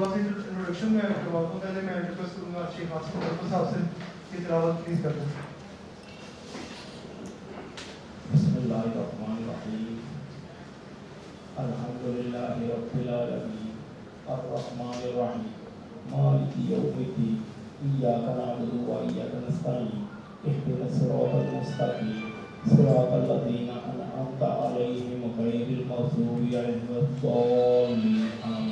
تھوڑا سا انٹروڈکشن میں کرواتا ہوں. پہلے میں ریکویسٹ کروں گا شیخ عاصم ڈاکٹر صاحب سے کہ تلاوت پلیز کر دیں. بسم اللہ الرحمن الرحیم. الحمد للہ رب العالمین الرحمن الرحیم مالک یوم الدین ایاک نعبد و ایاک نستعین اهدنا الصراط المستقیم صراط الذین انعمت علیہم غیر المغضوب علیہم ولا الضالین آمین.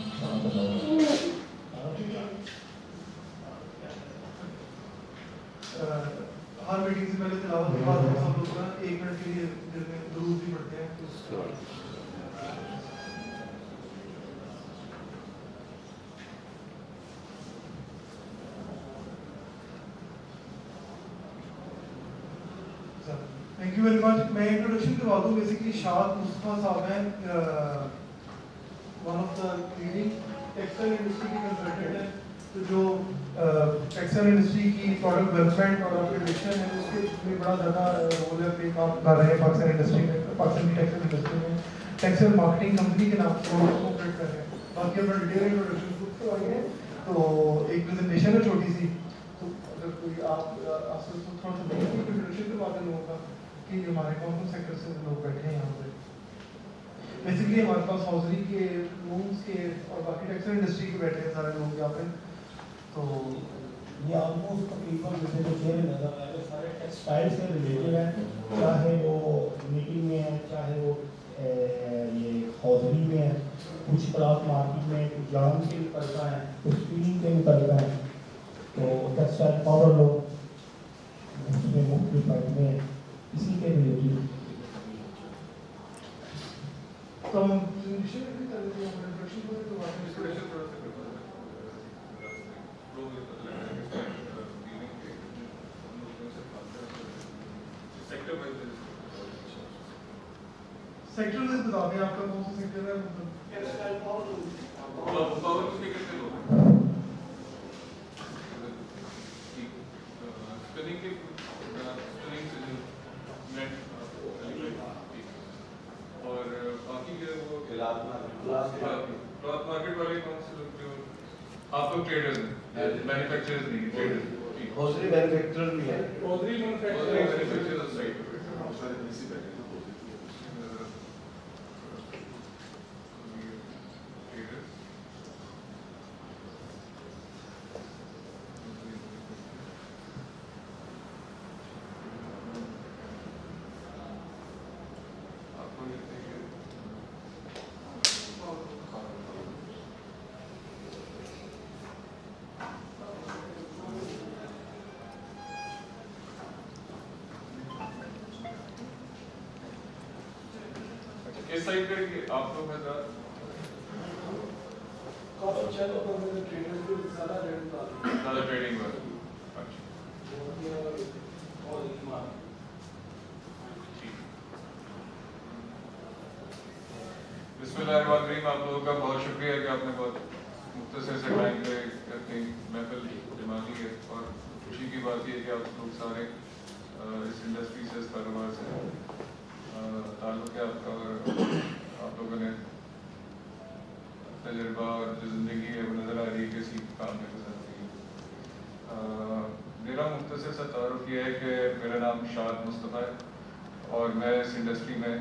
ہر میٹنگ سے پہلے تلاوت کے بعد ہم لوگ نا 1 منٹ کے لیے درود بھی پڑھتے ہیں. Thank you very much. میں انٹروڈکشن کروا دوں. بیسکلی شاد مصطفیٰ صاحب ہیں one of the leading textile industry کے کنسلٹنٹ ہیں. تو جو ٹیکسٹائل انڈسٹری کی پروڈکٹ ڈیولپمنٹ اور اپگریڈیشن ہے اس کے میں بڑا زیادہ رول ہے پہ کام کر رہے ہیں پاکستان انڈسٹری میں. پاکستان کی ٹیکسٹائل انڈسٹری میں ٹیکسٹائل مارکیٹنگ کمپنی کے نام سے کوپریٹ کر رہے ہیں. باقی اپنا ڈیٹیل انٹروڈکشن خود کروائی ہے. تو ایک پریزنٹیشن ہے چھوٹی سی. تو اگر کوئی آپ سے تھوڑا سا انٹروڈکشن کروا دیں لوگوں کا کہ ہمارے کون کون سیکٹر سے لوگ بیٹھے ہیں یہاں پہ. بیسکلی ہمارے پاس ہاؤزری کے رومس کے اور باقی ٹیکسٹائل انڈسٹری کے بیٹھے ہیں سارے لوگ یہاں پہ. تو یہ آلموسٹ تقریباً مجھے جو چہرے نظر آ رہے ہیں سارے ٹیکسٹائل سے ریلیٹڈ ہیں, چاہے وہ نیٹنگ میں ہے, چاہے وہ یہ ہاؤزری میں ہے, کچھ کلاس مارکیٹ میں, کچھ جام کے نکلتا ہے, کچھ اسپیننگ کے نکلتا ہے. تو ٹیکسٹائل پاور لوگ اس میں مختلف آئٹمیں ہیں اسی کے ریلیٹڈ. تو ہم انٹروڈکشن کر دیتے ہیں. انٹروڈکشن کو تو انٹروڈکشن تھوڑا سا سیکٹر سے بتا دیں آپ کا کون سا سیکٹر ہے. اور باقی جو ہے وہ کلاتھ مارکیٹ والے کون سے لوگ جو آپ لوگ ٹریڈرز ہیں, مینوفیکچررز نہیں, ٹریڈرز. ہوزری مینوفیکچرر بھی ہے. ہوزری مینوفیکچررز سائٹ اس سائڈ پہ آپ لوگ حضرات زیادہ ٹریڈنگ والا. بسم اللہ الرحمن الرحیم. آپ لوگوں کا بہت شکریہ کہ آپ نے بہت مختصر سے ٹائم پہ اپنی محفل جما لی ہے. اور خوشی کی بات یہ ہے کہ آپ لوگ سارے اس انڈسٹری سے, اس کاروبار سے تعلق ہے آپ کا, اور آپ لوگوں نے تجربہ اور جو زندگی ہے وہ نظر آ رہی ہے کہ اسی کام میں گزر رہی ہے. میرا مختصر سا تعارف یہ ہے کہ میرا نام شاد مصطفیٰ ہے اور میں اس انڈسٹری میں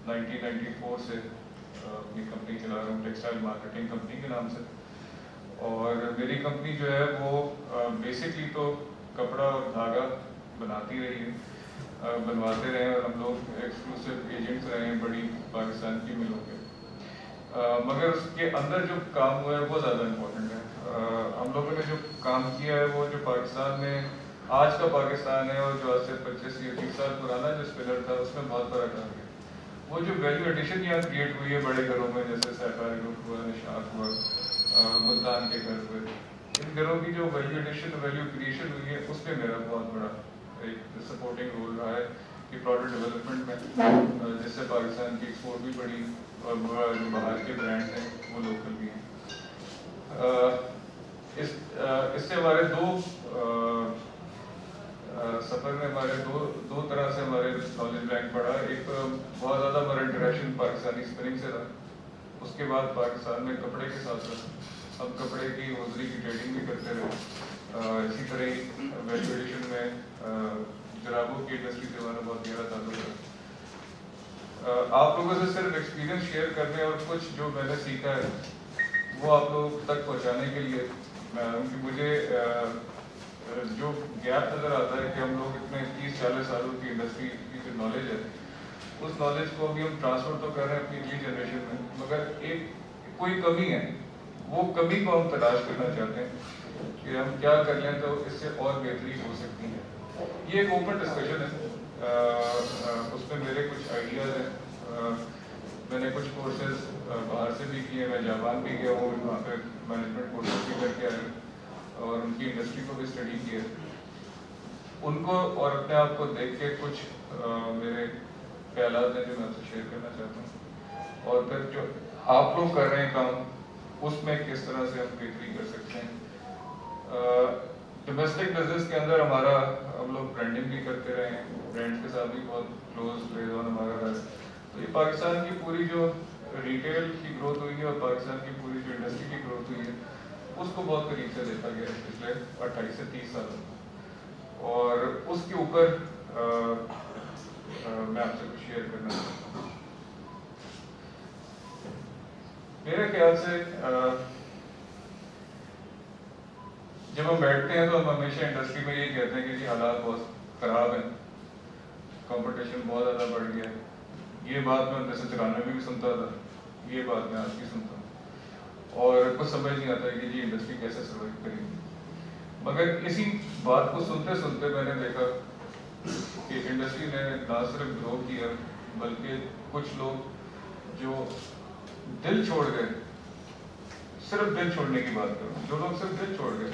1994 سے اپنی کمپنی چلا رہا ہوں, ٹیکسٹائل مارکیٹنگ کمپنی کے نام سے. اور میری کمپنی جو ہے وہ بیسکلی تو کپڑا اور دھاگا بناتی رہی ہے, بنواتے رہے, اور ہم لوگ ایکسکلوسیو ایجنٹس رہے ہیں بڑی پاکستان کی ملوں کے. مگر اس کے اندر جو کام ہوا ہے وہ زیادہ امپورٹنٹ ہے. ہم لوگوں نے جو کام کیا ہے وہ جو پاکستان میں آج کا پاکستان ہے اور جو آج سے 25 یا 30 سال پرانا جو اسپنر تھا اس میں بہت فرق آ گیا. وہ جو ویلیو ایڈیشن یہاں کریٹ ہوئی ہے بڑے گھروں میں, جیسے سیفائر گروپ ہوا, نشاط ہوا, ملتان کے گھر ہوئے, ان گھروں کی جو ویلیو ایڈیشن ویلیو کریشن ہوئی ہے اس میں میرا بہت بڑا ایک سپورٹنگ رول رہا ہے کہ پروڈکٹ ڈیولپمنٹ میں, جس سے پاکستان کی ایکسپورٹ بھی بڑی اور جو باہر کے برانڈ ہیں وہ لوکل بھی ہیں. اس سے ہمارے سفر میں ہمارے دو طرح سے ہمارے نالج بینک بڑھا. ایک بہت زیادہ ہمارا انٹریکشن پاکستانی اسپننگ سے رہا, اس کے بعد پاکستان میں کپڑے کے ساتھ ساتھ ہم کپڑے کی ہوزری کی ٹریڈنگ بھی کرتے رہے. اسی طرح ہی ویلیو ایڈیشن میں جرابوں کی انڈسٹری سے ہمارا بہت گہرا تعلق ہے. آپ لوگوں سے صرف ایکسپیرینس شیئر کرنے اور کچھ جو میں نے سیکھا ہے وہ آپ لوگ تک پہنچانے کے لیے کہ مجھے جو گیپ نظر آتا ہے کہ ہم لوگ اتنے 30-40 سالوں کی انڈسٹری کی جو نالج ہے اس نالج کو ابھی ہم ٹرانسفر تو کر رہے ہیں اپنی اگلی جنریشن میں, مگر ایک کوئی کمی ہے, وہ کمی کو ہم تلاش کرنا چاہتے ہیں کہ ہم کیا کر لیں تو اس سے اور بہتری ہو سکتی ہے. یہ ایک اوپن ڈسکشن ہے, اس میں میرے کچھ آئیڈیاز ہیں. میں نے کچھ کورسز باہر سے بھی کیے, میں جاپان بھی گیا ہوں, وہاں پہ مینجمنٹ کورسز بھی کر کے آئے اور ان کی انڈسٹری کو بھی اسٹڈی کیا. ان کو اور اپنے آپ کو دیکھ کے کچھ میرے خیالات ہیں جو میں آپ سے شیئر کرنا چاہتا ہوں, اور پھر جو آپ لوگ کر رہے ہیں کام اس میں کس طرح سے ہم بہتری کر سکتے ہیں. ڈومیسٹک بزنس کے اندر ہمارا ہم لوگ برانڈنگ بھی کرتے رہے ہیں, برانڈ کے ساتھ بھی بہت کلوز لیز آن ہمارا رہا ہے. تو یہ پاکستان کی پوری جو ریٹیل کی گروتھ ہوئی ہے اور پاکستان کی پوری جو انڈسٹری کی گروتھ ہوئی ہے اس کو بہت قریب سے دیکھا گیا ہے پچھلے 28 سے 30 سالوں میں, اور اس کے اوپر میں آپ سے کچھ شیئر کرنا چاہتا ہوں. میرے خیال سے جب ہم بیٹھتے ہیں تو ہم ہمیشہ انڈسٹری میں یہی کہتے ہیں کہ جی حالات بہت خراب ہیں, کمپٹیشن بہت زیادہ بڑھ گیا ہے. یہ بات میں 1994 میں بھی سنتا تھا, یہ بات میں آج بھی سنتا ہوں, اور کچھ سمجھ نہیں آتا ہے کہ جی انڈسٹری کیسے سروائیو کرے گی. مگر اسی بات کو سنتے سنتے میں نے دیکھا کہ انڈسٹری نے نہ صرف گرو کیا بلکہ کچھ لوگ جو دل چھوڑ گئے, صرف دل چھوڑنے کی بات کروں, جو لوگ صرف دل چھوڑ گئے,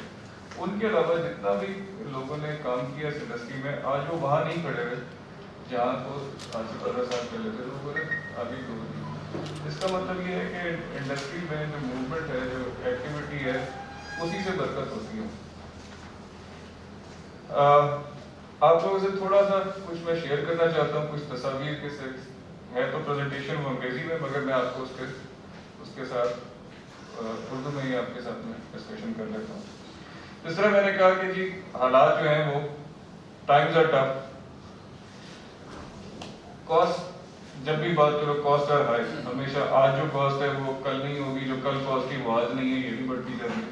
ان کے علاوہ جتنا بھی لوگوں نے کام کیا اس انڈسٹری میں, آج وہ وہاں نہیں کھڑے ہوئے جہاں کو آج سے 15 سال پہلے تھے, لوگوں نے آگے گرو کی. اس کا مطلب یہ ہے کہ انڈسٹری میں جو موومنٹ ہے, جو ایکٹیویٹی ہے, اسی سے برکت ہوتی ہے. آپ لوگوں سے تھوڑا سا کچھ میں شیئر کرنا چاہتا ہوں, کچھ تصاویر کے سے ہے تو پریزنٹیشن وہ انگریزی میں, مگر میں آپ کو اس کے ساتھ اردو میں ہی آپ کے ساتھ میں ڈسکشن کر لیتا ہوں. جس طرح میں نے کہا کہ جی حالات جو ہیں وہ ٹائمز آر ٹف, کاسٹ جب بھی بات کرو کاسٹ آر ہائی, ہمیشہ آج جو کاسٹ ہے وہ کل نہیں ہوگی, جو کل کاسٹ کی وہ آج نہیں ہے, یہ بھی بڑھتی جا رہی ہے.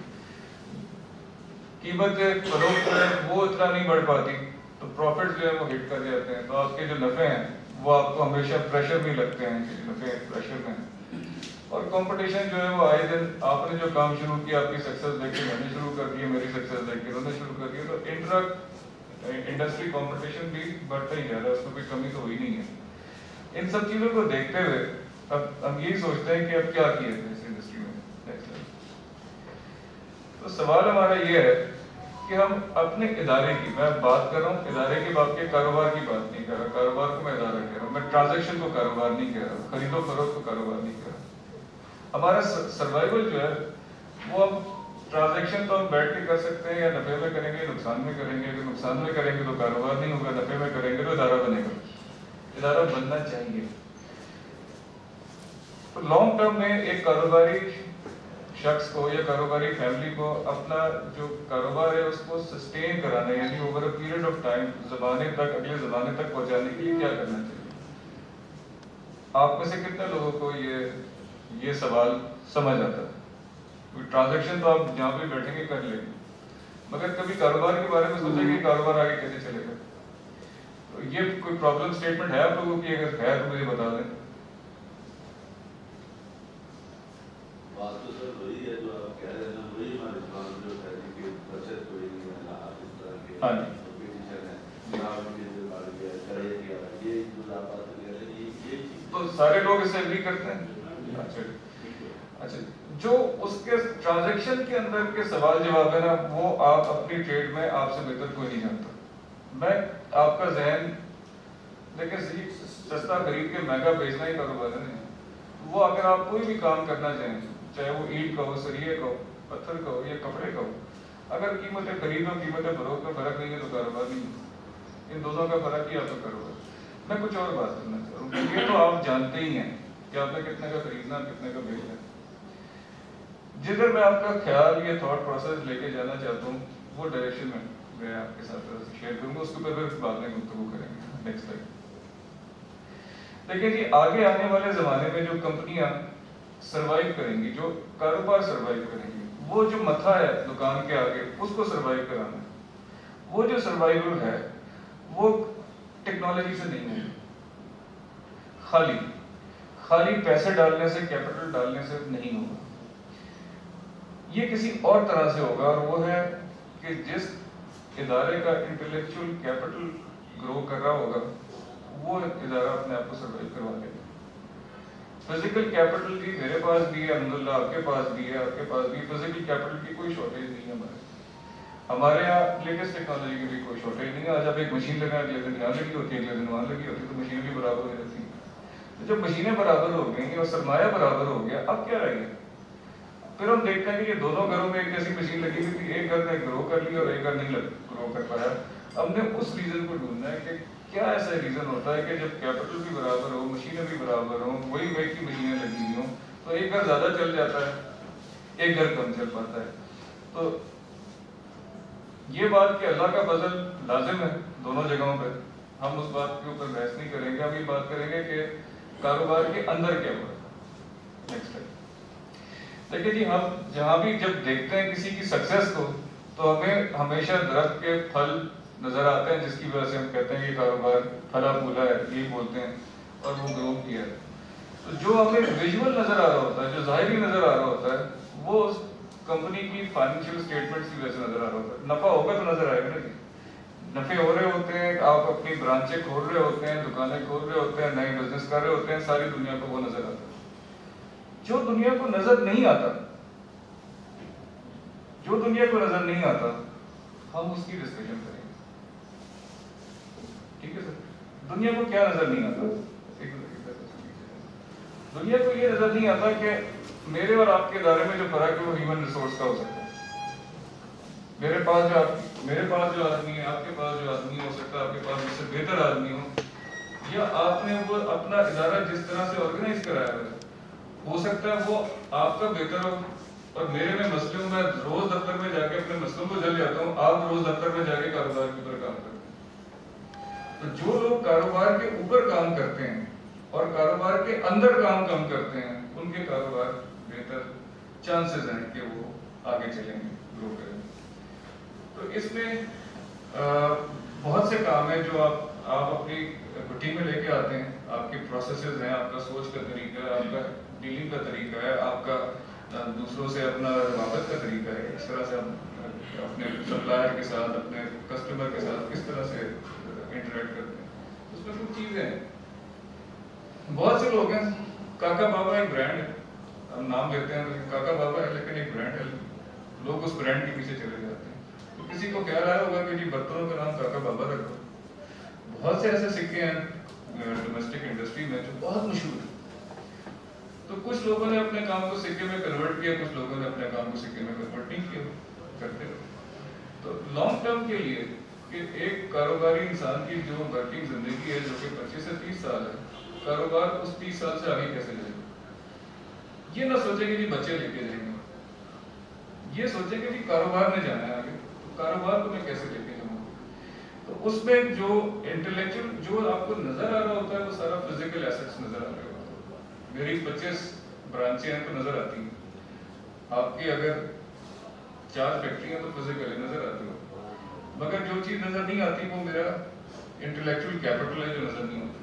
قیمت فروخت ہے وہ اتنا نہیں بڑھ پاتی تو پروفٹ جو ہے وہ ہٹ کر جاتے ہیں, تو آپ کے جو نفع ہیں وہ آپ کو ہمیشہ پریشر میں لگتے ہیں کہ نفع پریشر میں ہیں. اور کمپٹیشن جو ہے وہ آئے دن, آپ نے جو کام شروع کیا آپ کی سکسیس دیکھ کے میں نے شروع کر دیا, میری سکسیس دیکھ کے انہوں نے شروع کر دیا, تو انڈسٹری کمپٹیشن بھی بڑھتا ہی جا رہا ہے, اس میں کوئی کمی تو ہوئی نہیں ہے. ان سب چیزوں کو دیکھتے ہوئے اب ہم یہی سوچتے ہیں کہ اب کیا کیا جائے اس انڈسٹری میں. تو سوال ہمارا یہ ہے کہ ہم اپنے ادارے کی, میں بات کر رہا ہوں ادارے کے بات کے, کاروبار کی بات نہیں کر رہا, کاروبار کو میں ادارہ کہہ رہا ہوں, میں ٹرانزیکشن کو کاروبار نہیں کہہ رہا, خرید و فروخت کو کاروبار نہیں کہہ رہا. ہمارا سروائیول جو ہے وہ ہم ٹرانزیکشن تو ہم بیٹھ کے کر سکتے ہیں, یا نفے میں کریں گے نقصان میں کریں گے. اگر نقصان میں کریں گے تو کاروبار نہیں ہوگا, نفے میں کریں گے تو ادارہ بنے گا. ادارہ بننا چاہیے. تو لانگ ٹرم میں ایک کاروباری شخص کو یا کاروباری فیملی کو اپنا جو کاروبار ہے اس کو سسٹین کرانا, یعنی over a period of time زمانے تک, اگلے زمانے تک پہنچانے کے لیے کیا کرنا چاہیے. آپ میں سے کتنے لوگوں کو یہ سوال سمجھ آتا ہے؟ کوئی ٹرانزیکشن تو آپ جہاں پہ بیٹھیں گے کر لیں گے, مگر کبھی کاروبار کے بارے میں سوچیں کہ کاروبار آگے کیسے چلے گا. تو یہ کوئی پرابلم اسٹیٹمنٹ ہے آپ لوگوں کی, اگر ہے تو مجھے بتا دیں. بات تو سر وہی ہے جو آپ کہہ رہے ہیں, وہی ہمارے پلان جو ہے کہ بچت ہوئی ہے, آپ اس طرح کے کمپٹیشن ہے, نام کے جو بڑھ گیا, کرے گیا, یہ جو آپ بات کر رہے ہیں یہ تو سارے لوگ اس سے ایگری کرتے ہیں. اچھا, جو اس کے ٹرانزیکشن کے اندر کے سوال جواب ہے نا, وہ آپ اپنی ٹریڈ میں آپ سے بہتر کوئی نہیں جانتا. میں آپ کا ذہن دیکھیں, سستا خرید کے مہنگا بیچنا ہی کاروبار ہے. وہ اگر آپ کوئی بھی کام کرنا چاہیں, چاہے وہ اینٹ کا ہو, سریے کا ہو, پتھر کا ہو یا کپڑے کا ہو, اگر قیمتیں خرید اور قیمتیں فروخت میں فرق نہیں ہے تو کاروبار نہیں ہے. ان دونوں کا فرق ہی آپ کا کاروبار. میں کچھ اور بات کرنا چاہ رہا ہوں, یہ تو آپ جانتے ہی ہیں کہ آپ نے کتنے کا خریدنا کتنے کا بیچنا ہے. جدھر میں آپ کا خیال یہ تھاٹ پروسیس لے کے جانا چاہتا ہوں وہ ڈائریکشن میں آپ کے ساتھ شیئر کروں گا, اس کے اوپر پھر بعد میں گفتگو کریں گے نیکسٹ ٹائم. دیکھیں جی, آگے آنے والے زمانے میں جو کمپنیاں سروائیو کریں گی, جو کاروبار سروائیو کریں گی, وہ جو متھا ہے دکان کے آگے اس کو سروائیو کرانا ہے. وہ جو سروائیول ہے وہ ٹیکنالوجی سے نہیں ہے, خالی پیسے ڈالنے سے, کیپٹل ڈالنے سے نہیں ہوگا. یہ کسی اور طرح سے ہوگا, اور وہ ہے کہ جس ادارے کا انٹلیکچوئل کیپٹل گرو کر رہا ہوگا وہ ادارہ اپنے آپ کو سروائیو کروا لے گا. فزیکل کیپٹل کی میرے پاس بھی ہے, الحمدللہ آپ کے پاس بھی ہے, آپ کے پاس بھی. فزیکل کیپٹل کی کوئی شارٹیج نہیں ہے ہمارے یہاں لیٹسٹ ٹیکنالوجی کی بھی کوئی شارٹیج نہیں ہے. آج آپ ایک مشین لگائیں, اگلے دن یہاں لگی ہوتی ہے, اگلے دن وہاں لگی ہوتی ہے, تو مشینیں بھی برابر ہو جاتی ہیں. تو جب مشینیں برابر ہو گئیں اور سرمایہ برابر ہو گیا, اب کیا رہ گیا؟ پھر ہم دیکھتے ہیں کہ یہ دونوں گھروں میں ایک جیسی مشین لگی ہوئی تھی, ایک گھر نے گرو کر لی اور ایک گھر نہیں گرو کر پایا. ہم نے اس ریزن کو ڈھونڈنا ہے کہ کیا ایسا ریزن ہوتا ہے کہ جب کیپٹل بھی برابر ہو, مشینیں بھی برابر ہوں, وہی ویٹ کی مشینیں لگی ہوئی ہوں, تو ایک گھر زیادہ چل جاتا ہے, ایک گھر کم چل پاتا ہے. تو یہ بات کہ اللہ کا فضل لازم ہے دونوں جگہوں پہ, ہم اس بات کے اوپر بحث نہیں کریں گے. ہم یہ بات کریں گے کہ کاروبار کے اندر کیا ہوا. نیکسٹ ٹائم دیکھیں جی, ہم جہاں بھی جب دیکھتے ہیں کسی کی سکسیس کو, تو ہمیں ہمیشہ درخت کے پھل نظر آتے ہیں, جس کی وجہ سے ہم کہتے ہیں یہ کاروبار پھلا پھولا ہے, یہ بولتے ہیں, اور وہ گرو کیا ہے. تو جو ہمیں ویژول نظر آ رہا ہوتا ہے, جو ظاہری نظر آ رہا ہوتا ہے, وہ اس کمپنی کی فائنینشیل اسٹیٹمنٹس کی وجہ سے نظر آ رہا ہوتا ہے. نفع ہوگا تو نظر آئے گا نا جی. نفے ہو رہے ہوتے ہیں, آپ اپنی برانچیں کھول رہے ہوتے ہیں, دکانیں کھول رہے ہوتے ہیں, نئے بزنس کر رہے ہوتے ہیں, ساری دنیا کو وہ نظر آتا ہے. جو دنیا کو نظر نہیں آتا, جو دنیا کو نظر نہیں آتا, ہم اس کی ڈسکشن کریں گے. ٹھیک ہے سر. دنیا کو کیا نظر نہیں آتا؟ دنیا کو یہ نظر نہیں آتا کہ میرے اور آپ کے ادارے میں جو فرق ہے وہ ہیومن ریسورس کا ہو سکتا ہے. میرے پاس جو آدمی ہے, آپ کے پاس جو آدمی ہو سکتا ہے, آپ کے پاس اس سے بہتر آدمی ہو, یا آپ نے وہ اپنا ادارہ جس طرح سے آرگنائز کرایا ہو سکتا ہے وہ آپ کا بہتر ہو, اور میرے میں مسئلے ہوں, میں روز دفتر میں جا کے اپنے مسئلوں کو جل جاتا ہوں, آپ روز دفتر میں جا کے کاروبار کے اوپر کام کرتے ہیں. تو جو لوگ کاروبار کے اوپر کام کرتے ہیں اور کاروبار کے اندر کام کم کرتے ہیں, ان کے کاروبار بہتر چانسز ہیں کہ وہ آگے چلیں گے, گرو کریں گے. تو اس میں بہت سے کام ہیں جو آپ اپنی روٹین میں لے کے آتے ہیں. آپ کے پروسیسز ہیں, آپ کا سوچ کا طریقہ ہے, آپ کا ڈیلنگ کا طریقہ ہے, آپ کا دوسروں سے اپنا روابط کا طریقہ ہے, اس طرح سے ہم اپنے سپلائر کے ساتھ, اپنے کسٹمر کے ساتھ کس طرح سے انٹریکٹ کرتے ہیں. اس میں کچھ چیزیں ہیں. بہت سے لوگ ہیں, کاکا بابا ایک برانڈ ہے, ہم نام لیتے ہیں کاکا بابا ہے, لیکن ایک برانڈ ہے, لوگ اس برانڈ کے پیچھے چلے جاتے ہیں. تو کسی کو خیال آیا ہوگا کہ جی برتنوں کا نام کاکا بابا رکھو. بہت سے ایسے سکے ہیں ڈومیسٹک انڈسٹری میں جو بہت مشہور ہیں. تو کچھ لوگوں نے اپنے کام کو سکے میں کنورٹ کیا, کچھ لوگوں نے اپنے کام کو سکے میں کنورٹ نہیں کیا, کرتے رہے. تو لانگ ٹرم کے لیے کہ ایک کاروباری انسان کی جو ورکنگ زندگی ہے, جو کہ 25 سے 30 سال ہے, کاروبار اس 30 سال سے آگے کیسے جائے گا. یہ نہ سوچے کہ جی بچے لے کے جائیں گے, یہ سوچے کہ جی کاروبار میں جانا ہے آگے, تو کاروبار کو میں کیسے لے کے جاؤں. تو اس میں جو انٹلیکچوئل جو آپ کو نظر آ رہا ہوتا ہے وہ سارا فزیکل ایسٹس نظر آ رہے ہوتا ہے. میری 25 برانچیں ہیں تو نظر آتی ہیں, آپ کی اگر 4 فیکٹری ہیں تو فزیکلی نظر آتی ہو, مگر جو چیز نظر نہیں آتی وہ میرا انٹلیکچوئل کیپٹل ہے جو نظر نہیں ہوتا.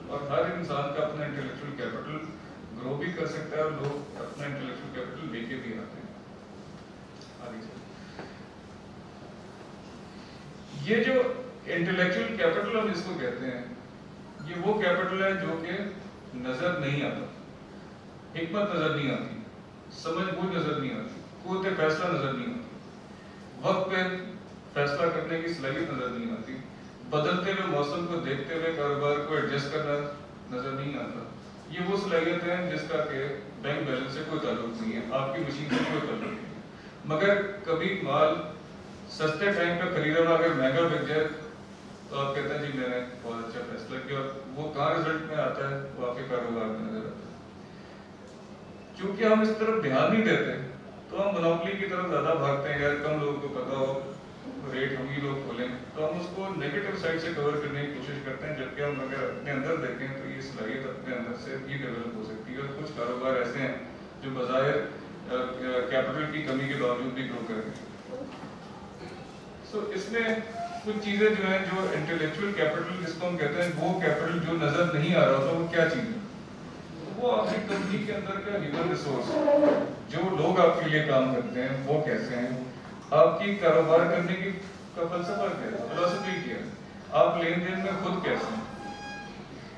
اور ہر انسان کا اپنا انٹلیکچوئل کیپٹل گرو بھی کر سکتا ہے, اور لوگ اپنا انٹلیکچوئل کیپٹل لے کے بھی آتے ہیں. یہ جو انٹلیکچوئل کیپٹل ہم اس کو کہتے ہیں, یہ وہ کیپٹل ہے جو کہ نظر نہیں آتا. حکمت نظر نہیں آتی, سمجھ بوجھ نظر نہیں آتی, قوت فیصلہ نظر نہیں آتی, وقت پہ فیصلہ کرنے کی صلاحیت نظر نہیں آتی, بدلتے ہوئے موسم کو دیکھتے ہوئے کاروبار کو ایڈجسٹ کرنا نظر نہیں آتا. یہ وہ صلاحیت ہے جس کا کہ بینک بیلنس سے کوئی تعلق نہیں ہے, آپ کی مشین سے کوئی تعلق نہیں ہے, مگر کبھی مال سستے ٹائم پہ خریدا ہوا اگر مہنگا بک جائے تو آپ کہتے ہیں جی میں نے بہت اچھا فیصلہ کیا, اور وہ کہاں رزلٹ میں آتا ہے, وہ آپ کے کاروبار میں نظر آتا ہے. چونکہ ہم اس طرف دھیان نہیں دیتے تو ہم منوپلی کی طرف زیادہ بھاگتے ہیں، یار کم لوگوں کو پتا ہو ریٹ ہم ہی لوگ کھولیں، تو ہم اس کو نیگیٹو سائڈ سے کور کرنے کی کوشش کرتے ہیں، جبکہ ہم اگر اپنے اندر دیکھیں تو یہ صلاحیت اپنے اندر سے ہی ڈیولپ ہو سکتی ہے، اور کچھ کاروبار ایسے ہیں جو بظاہر کیپٹل کی کمی کے باوجود بھی گرو کریں گے۔ سو اس میں کچھ چیزیں جو ہیں جو انٹلیکچوئل کیپٹل جس کو ہم کہتے ہیں، وہ کیپٹل جو نظر نہیں آ رہا ہوتا وہ کیا چیز ہے؟ وہ آپ کی کمپنی کے اندر کا ہیومن ریسورس، جو لوگ آپ کے لیے کام کرتے ہیں وہ کیسے ہیں، آپ کی کاروبار کرنے کی کا فلسفہ کیا ہے، فلسفی کیا ہے، آپ لین دین میں خود کیسے ہیں۔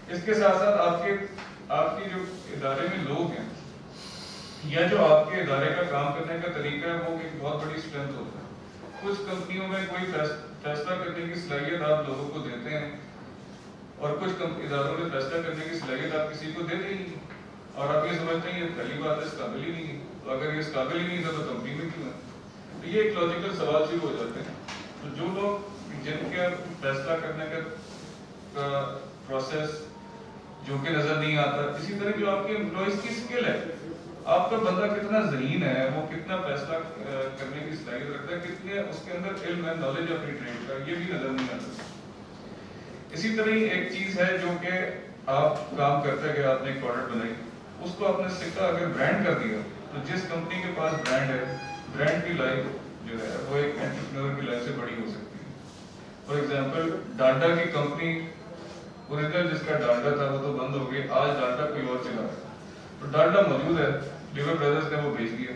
اس کے ساتھ ساتھ آپ کی جو ادارے میں لوگ ہیں یا جو آپ کے ادارے کا کام کرنے کا طریقہ ہے، وہ ایک بہت بڑی اسٹرینتھ ہوتا ہے۔ کچھ کمپنیوں میں کوئی فیصلہ کرنے کی صلاحیت آپ لوگوں کو دیتے ہیں، اور کچھ اداروں میں فیصلہ کرنے کی صلاحیت آپ کسی کو دیتے ہی نہیں، اور آپ یہ سمجھتے ہیں یہ پہلی بات ہے اس قابل ہی نہیں ہے، تو اگر یہ اس قابل ہی نہیں تھا تو کمپنی میں کیوں ہے؟ تو یہ ایک لاجیکل سوال شروع ہو جاتے ہیں۔ تو جو لوگ جن کے فیصلہ کرنے کا پروسیس جو کہ نظر نہیں آتا، اسی طرح جو آپ کے امپلائیز کی اسکل ہے، آپ کا بندہ کتنا ذہین ہے، وہ کتنا فیصلہ کرنے کی صلاحیت رکھتا ہے، کتنے اس کے اندر علم ہے، نالج اپنی ٹریڈ کا، یہ بھی نظر نہیں آتا۔ اسی طرح ایک چیز ہے جو کہ آپ کام کرتے گئے، آپ نے ایک پروڈکٹ بنائی، اس کو آپ نے سکہ اگر برانڈ کر دیا تو جس کمپنی کے پاس برانڈ ہے، برانڈ کی لائف جو ہے وہ ایک انٹرپرینور کی لائف سے بڑی ہو سکتی ہے۔ فار ایگزامپل ڈانڈا کی کمپنی اوریجنل جس کا ڈانڈا تھا وہ تو بند ہو گئی، آج ڈانڈا کوئی اور چلا رہا ہے، تو ڈانڈا موجود ہے، لیور برادرز نے وہ بیچ دیا،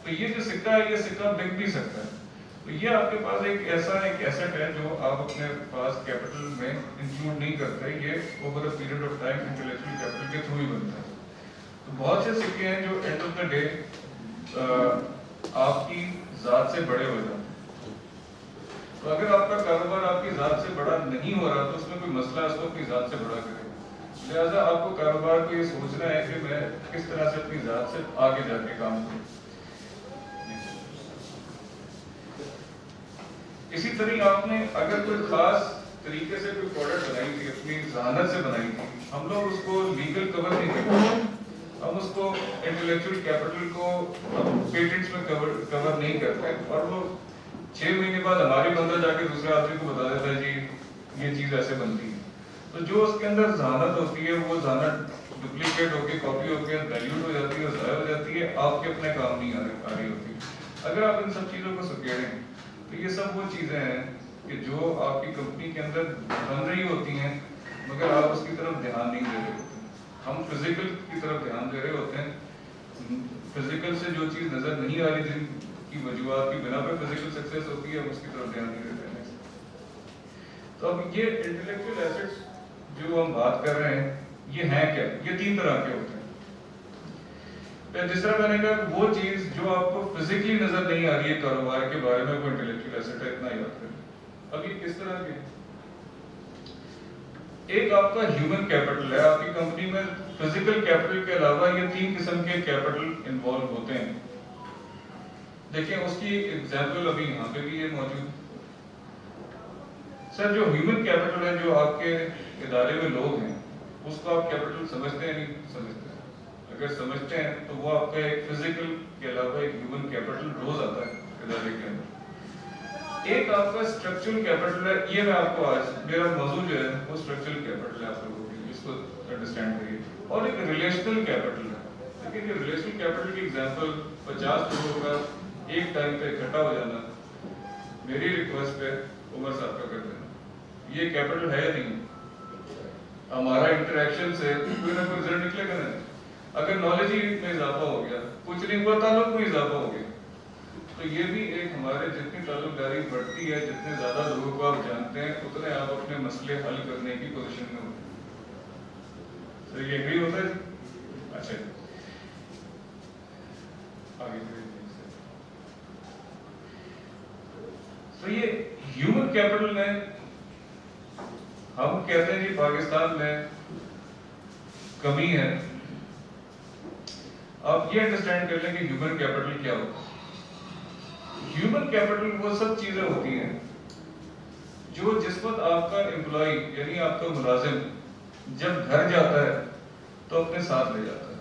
تو یہ جو سکہ ہے یہ سکہ بک بھی سکتا ہے۔ تو یہ آپ کے پاس ایک ایسٹ ہے جو آپ اپنے پاس کیپٹل میں انکلوڈ نہیں کرتے، یہ over a period of time intellectual capital کے تھرو ہی بنتا ہے۔ تو بہت سے سکے ہیں جو اینڈ آف دا ڈے آپ کی ذات سے بڑے ہو جاتے ہیں۔ تو اگر آپ کا کاروبار آپ کی ذات سے بڑا نہیں ہو رہا تو اس میں کوئی مسئلہ ہے، اس کو اپنی ذات سے بڑا کرے، لہٰذا آپ کو کاروبار کو یہ سوچنا ہے کہ میں کس طرح سے اپنی ذات سے آگے جا کے کام کروں۔ اسی طرح آپ نے اگر کوئی خاص طریقے سے کوئی پروڈکٹ بنائی تھی، اپنی ذہانت سے بنائی تھی، ہم لوگ اس کو لیگل کور نہیں کرتے، ہم اس کو انٹلیکچوئل کیپٹل کو پیٹنٹس میں کور نہیں کرتے، اور وہ 6 مہینے بعد ہمارے بندہ جا کے دوسرے آدمی کو بتا دیتا ہے جی یہ چیز ایسے بنتی ہے۔ تو جو اس کے اندر ذہانت ہوتی ہے وہ ذہانت ڈپلیکیٹ ہو کے، کاپی ہو کے ڈائلیوٹ ہو جاتی ہے اور ضائع ہو جاتی ہے، آپ کے اپنے کام نہیں آ رہی ہوتی۔ اگر آپ ان سب چیزوں کو سکیڑیں تو یہ سب وہ چیزیں ہیں کہ جو آپ کی کمپنی کے اندر بن رہی ہوتی ہیں مگر آپ اس کی طرف دھیان نہیں دے رہے ہوتے۔ ہم فزیکل کی طرف دھیان دے رہے ہوتے ہیں، فزیکل سے جو چیز نظر نہیں آ رہی، جن کی وجوہات کی بنا پہ فزیکل سکسیس ہوتی ہے، ہم اس کی طرف دھیان نہیں دیتے ہیں۔ تو اب یہ انٹلیکچوئل ایسٹس جو ہم بات کر رہے ہیں یہ ہیں کیا؟ یہ 3 طرح کے ہوتے ہیں۔ جس طرح میں نے کہا وہ چیز جو آپ کو فزیکلی نظر نہیں آ رہی ہے کاروبار کے بارے میں، وہ انٹلیکچوئل ایسٹ ہے، اتنا یاد کریں۔ اب یہ کس طرح کے؟ ایک آپ کا ہیومن کیپٹل ہے، آپ کی کمپنی میں فزیکل کیپٹل کے علاوہ یہ 3 قسم کے کیپٹل انوالو ہوتے ہیں۔ دیکھیں اس کی ایگزامپل ابھی یہاں پہ بھی یہ موجود۔ سر جو ہیومن کیپٹل ہے، جو آپ کے ادارے میں لوگ ہیں، اس کو آپ کیپٹل سمجھتے ہیں نہیں سمجھتے ہیں؟ اگر سمجھتے ہیں تو وہ آپ کا ایک فزیکل کے علاوہ ایک ہیومن کیپٹل روز آتا ہے ادارے کے اندر۔ ایک آپ کا اسٹرکچرل کیپٹل ہے، یہ میں آپ کو آج میرا موضوع جو ہے وہ اسٹرکچرل کیپٹل ہے، آپ لوگوں کے لیے اس کو انڈرسٹینڈ کریے۔ اور ایک ریلیشنل کیپٹل ہے، لیکن یہ ریلیشنل کیپٹل کی ایگزامپل 50 لوگوں کا ایک ٹائم پہ اکٹھا ہو جانا، میری ریکویسٹ پہ عمر صاحب کا کر دینا، یہ کیپٹل ہے یا نہیں؟ ہمارا انٹریکشن سے کوئی نہ کوئی رزلٹ نکلے گا نا۔ اگر نالج ہی میں اضافہ ہو گیا، کچھ نہیں ہوا، تعلق میں اضافہ ہو گیا، تو یہ بھی ایک ہمارے جتنی تعلق داری بڑھتی ہے، جتنے زیادہ لوگوں کو آپ جانتے ہیں، اتنے آپ اپنے مسئلے حل کرنے کی پوزیشن میں ہوتے ہیں۔ تو یہ بھی ہوتا ہے۔ اچھا آگے تو یہ ہیومن کیپٹل میں ہم کہتے ہیں جی پاکستان میں کمی ہے۔ آپ یہ انڈرسٹینڈ کر لیں کہ ہیومن کیپٹل کیا ہوتا ہے۔ ہیومن کیپٹل وہ سب چیزیں ہوتی ہیں جو جس وقت آپ کا امپلائی یعنی آپ کا ملازم جب گھر جاتا ہے تو اپنے ساتھ لے جاتا ہے۔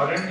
R&D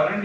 R&D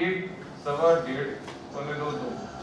1, 1.25, 1.5, 2,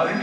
R&D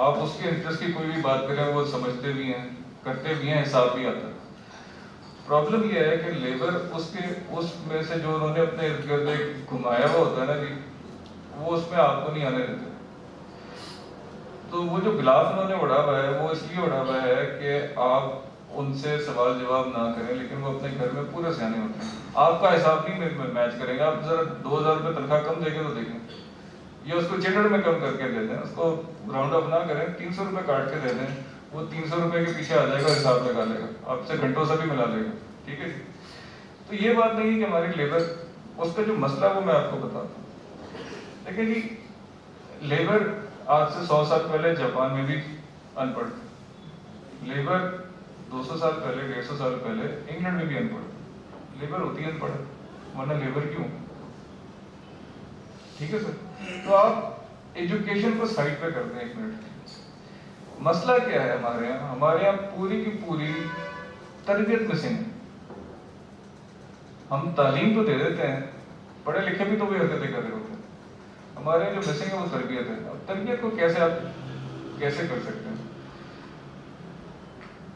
آپ اس کے انٹرسٹ کی کوئی بھی بات کریں وہ سمجھتے بھی ہیں, کرتے بھی ہیں, حساب بھی آتا ہے. پرابلم یہ ہے کہ لیبر اس میں سے جو انہوں نے اپنے ارد گرد گھمایا ہوا ہوتا ہے نا جی, وہ اس میں آپ کو نہیں آنے دیتے. تو وہ جو غلاف انہوں نے اڑا ہوا ہے وہ اس لیے اڑا ہوا ہے کہ آپ ان سے سوال جواب نہ کریں, لیکن وہ اپنے گھر میں پورے سیانے ہوتے ہیں. آپ کا حساب نہیں میچ کریں گے. آپ ذرا 2000 روپے تنخواہ کم دیں گے تو دیکھیں, یا اس کو چلڈر میں کم کر کے دے دیں, اس کو راؤنڈ اپ نہ کریں, 300 روپے کاٹ کے دے دیں, وہ 300 روپے کے پیچھے آ جائے گا, حساب لگا لے گا, آپ سے گھنٹوں سے بھی ملا لے گا. ٹھیک ہے جی. تو یہ بات نہیں ہے کہ ہماری لیبر, اس کا جو مسئلہ وہ میں آپ کو بتاتا ہوں. دیکھیں جی, لیبر آج سے 100 سال پہلے جاپان میں بھی ان پڑھ تھی, لیبر 200 سال پہلے 150 سال پہلے انگلینڈ میں بھی ان پڑھ تھی. لیبر ہوتی ہے ان پڑھ, ورنہ لیبر کیوں؟ ٹھیک ہے سر. تو آپ ایجوکیشن کو سائڈ پہ کرتے ہیں ایک منٹ. مسئلہ کیا ہے ہمارے یہاں پوری کی پوری تربیت مسنگ ہے. ہم تعلیم تو دے دیتے ہیں, پڑھے لکھے بھی تو وہی حرکتیں کر رہے ہوتے ہیں. ہمارے جو مسنگ ہے وہ تربیت ہے. اب تربیت کو کیسے آپ کیسے کر سکتے ہیں؟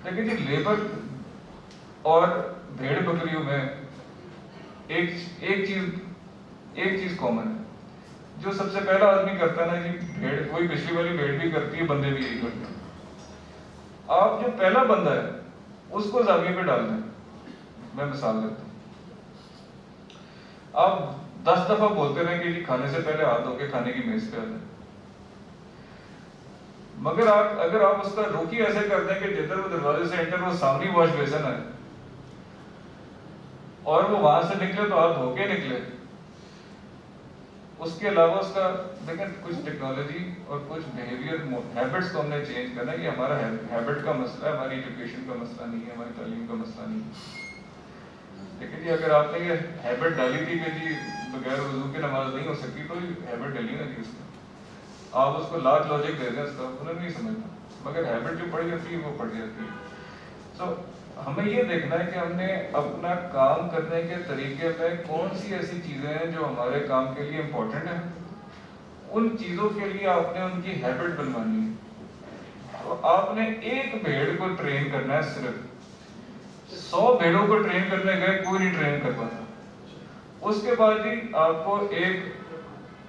لیکن جی لیبر اور بھیڑ بکریوں میں ایک چیز کامن ہے. جو سب سے پہلا آدمی کرتا ہے نا جی, بھیڑ, وہی پچھلی والی بھیڑ بھی کرتی ہے, بندے بھی یہی کرتے ہیں. آپ جو پہلا بندہ ہے اس کو زاویے پہ ڈال دیں. میں مثال دیتا ہوں. آپ 10 دفعہ بولتے رہیں کہ جی کھانے سے پہلے ہاتھ دھو کے کھانے کی میز پہ آ جائیں, مگر اگر آپ اس کا روکی ایسے کر دیں کہ جدھر وہ دروازے سے انٹر, وہ سامنے واش بیسن ہے اور وہ وہاں سے نکلے تو آپ دھو کے نکلے. اس کے علاوہ اس کا دیکھیں, کچھ ٹیکنالوجی اور کچھ بیہیویئر ہیبٹس کو ہم نے چینج کرنا ہے. یہ ہمارا ہیبٹ کا مسئلہ ہے, ہماری ایجوکیشن کا مسئلہ نہیں ہے, ہماری تعلیم کا مسئلہ نہیں ہے. لیکن جی اگر آپ نے یہ ہیبٹ ڈالی تھی کہ جی بغیر وضو کے نماز نہیں ہو سکتی, تو ہیبٹ ڈلی نا جی اس کا. آپ اس کو لاج لاجک دے دیں اس کا, انہیں نہیں سمجھتا, مگر ہیبٹ جو پڑ جاتی ہے وہ پڑ جاتی ہے. سو ہمیں یہ دیکھنا ہے کہ ہم نے اپنا کام کرنے کے طریقے میں کون سی ایسی چیزیں ہیں جو ہمارے کام کے لیے امپورٹنٹ ہیں, ان چیزوں کے لیے آپ نے ان کی ہیبٹ بنوانی ہے. تو آپ نے ایک بھیڑ کو ٹرین کرنا ہے, صرف 100 بھیڑوں کو ٹرین کرنے گئے کوئی نہیں ٹرین کر پاتا. اس کے بعد ہی آپ کو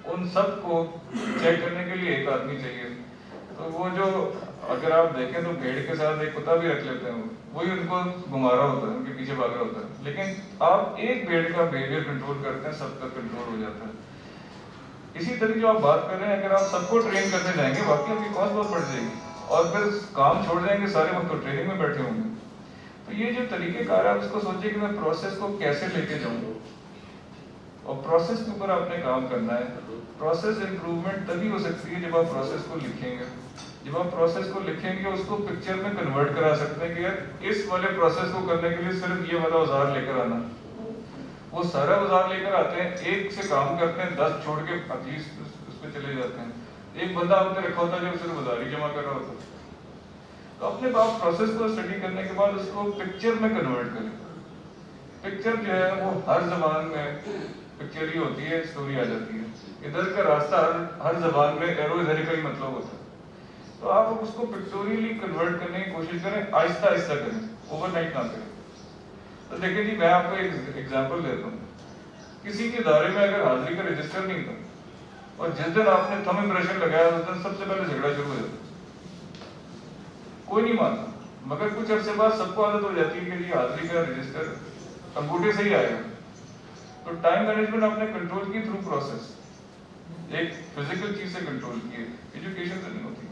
ان سب کو چیک کرنے کے لیے ایک آدمی چاہیے. تو وہ جو اگر آپ دیکھیں تو بھیڑ کے ساتھ ایک کتا بھی رکھ لیتے ہیں, وہی ان کو گھما رہا ہوتا ہے, ان کے پیچھے بھاگ رہا ہوتا ہے. لیکن آپ ایک بھیڑ کا بیہیویئر کنٹرول کرتے ہیں, سب کا کنٹرول ہو جاتا ہے. اسی طرح جو آپ بات کر رہے ہیں, اگر آپ سب کو ٹرین کرتے جائیں گے واقعی آپ کی کاسٹ بہت بڑھ جائے گی, اور پھر کام چھوڑ جائیں گے, سارے وقت تو ٹریننگ میں بیٹھے ہوں گے. تو یہ جو طریقہ کار ہے, آپ اس کو سوچیں کہ میں پروسیس کو کیسے لے کے جاؤں, اور پروسیس کے اوپر آپ نے کام کرنا ہے. پروسیس امپروومنٹ تبھی ہو سکتی ہے جب آپ پروسیس کو لکھیں گے. جب آپ پروسیس کو لکھیں گے اس کو پکچر میں کنورٹ کرا سکتے ہیں کہ یار اس والے پروسیس کو کرنے کے لیے صرف یہ والا اوزار لے کر آنا. وہ سارا اوزار لے کر آتے ہیں, ایک سے کام کرتے ہیں, 10 چھوڑ کے ایٹ لیسٹ اس پہ چلے جاتے ہیں. ایک بندہ آپ نے رکھا ہوتا ہے جو صرف اوزار ہی جمع کر رہا ہوتا ہے. تو اپنے آپ پروسیس کو اسٹڈی کرنے کے بعد اس کو پکچر میں کنورٹ کریں. پکچر جو ہے وہ ہر زبان میں پکچر ہی ہوتی ہے, اسٹوری آ جاتی ہے. ادھر کا راستہ ہر زبان میں ایرو ادھر کا ہی مطلب ہوتا ہے. تو آپ اس کو پکٹوریلی کنورٹ کرنے کی کوشش کریں, آہستہ آہستہ کریں, اوور نائٹ نہ کریں. تو دیکھیں جی میں آپ کو ایک ایگزامپل دیتا ہوں. کسی کے ادارے میں اگر حاضری کا رجسٹر نہیں تھا اور جس دن آپ نے تھم امپریشن لگایا اس دن سب سے پہلے جھگڑا شروع ہو جاتا, کوئی نہیں مانتا. مگر کچھ عرصے بعد سب کو عادت ہو جاتی ہے کہ جی حاضری کا رجسٹر انگوٹھے سے ہی آئے گا. تو ٹائم مینجمنٹ آپ نے کنٹرول کی تھرو پروسیس, ایک فزیکل چیز سے کنٹرول کی ہے, ایجوکیشن سے نہیں ہوتی.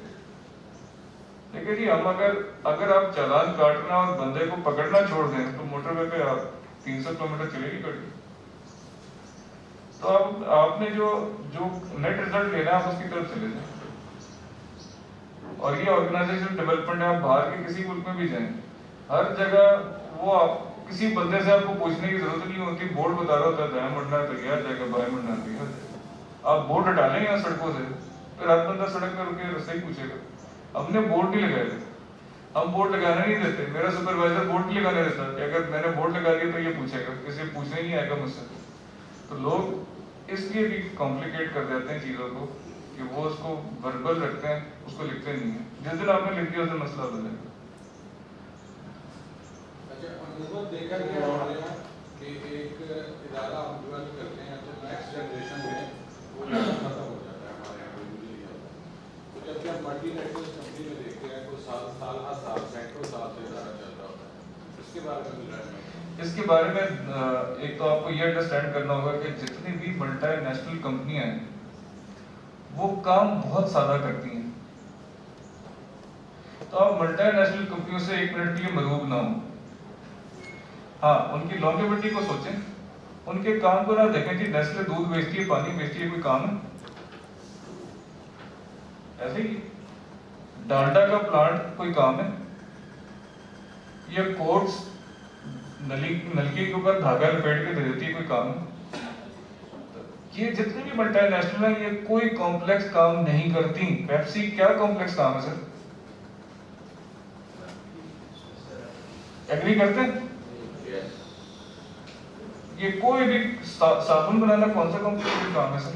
دیکھیں جی ہم اگر آپ چالان کاٹنا اور بندے کو پکڑنا چھوڑ دیں تو موٹر وے پہ آپ 300 کلومیٹر چلے گی گاڑی. تو آپ نے جو نیٹ ریزلٹ لینا ہے آپ اس کی طرف چلے جائیں. اور یہ آرگنائزیشن ڈیولپمنٹ ہے, آپ باہر کے کسی ملک میں بھی جائیں, ہر جگہ وہ آپ کسی بندے سے آپ کو پوچھنے کی ضرورت نہیں ہوتی. بورڈ بتا رہا ہوتا ہے دائیں مڑنا ہے تو یہ جائے گا, بائیں مڑنا ہے تو یہ جائے گا. آپ بورڈ ہٹا لیں یہاں سڑکوں سے, پھر ہر بندہ سڑک پہ رکے رستے ہی پوچھے گا. ہم نے بورڈ نہیں لگائے تھے, ہم بورڈ لگانا نہیں دیتے. میرا سپروائزر بورڈ نہیں لگانے دیتا کہ اگر میں نے بورڈ لگا دیا تو یہ پوچھے گا, اسے پوچھنا ہی نہیں آئے گا مجھ سے. تو لوگ اس لیے بھی کمپلیکیٹ کر دیتے ہیں چیزوں کو کہ وہ اس کو وربل رکھتے ہیں, اس کو لکھتے نہیں ہیں. جس دن آپ نے لکھ دیا اس دن مسئلہ ہو جائے گا. اچھا دیکھا گیا ہمارے یہاں کہ ایک ادارہ ہم ڈیولپ کرتے ہیں تو نیکسٹ جنریشن میں وہ ختم ہو جاتا ہے ہمارے یہاں بالکل نہیں ہوتا. تو جب کہ ہم ملٹی نیشنل کمپنی میں دیکھتے ہیں تو سال ہر سال سینکڑوں سال سے ادارہ چل رہا ہوتا ہے. اس کے بارے میں مل رہا ہے. اس کے بارے میں ایک تو آپ کو یہ انڈرسٹینڈ کرنا ہوگا کہ جتنی بھی ملٹی نیشنل کمپنیاں ہیں وہ کام بہت سادہ کرتی ہیں. تو آپ ملٹی نیشنل کمپنیوں سے ایک منٹ کے لیے مرعوب نہ ہوں. ہاں, ان کی لانگیوٹی کو سوچیں, ان کے کام کو نہ دیکھیں کہ نیسلے دودھ بیچتی ہے, پانی بیچتی ہے, کوئی کام ہے ایسے ہی. ڈالڈا کا پلانٹ کوئی کام ہے, یہ کوٹس نلکی کے اوپر دھاگا لپیٹ کے دے دیتی ہے, کوئی کام ہے. یہ جتنے بھی ملٹی نیشنل ہیں یہ کوئی کمپلیکس کام نہیں کرتی. پیپسی کیا کمپلیکس کام ہے سر؟ ایگری کرتے ہیں؟ یہ کوئی بھی صابن بنانا کون سا کمپلیکیٹڈ کام ہے سر؟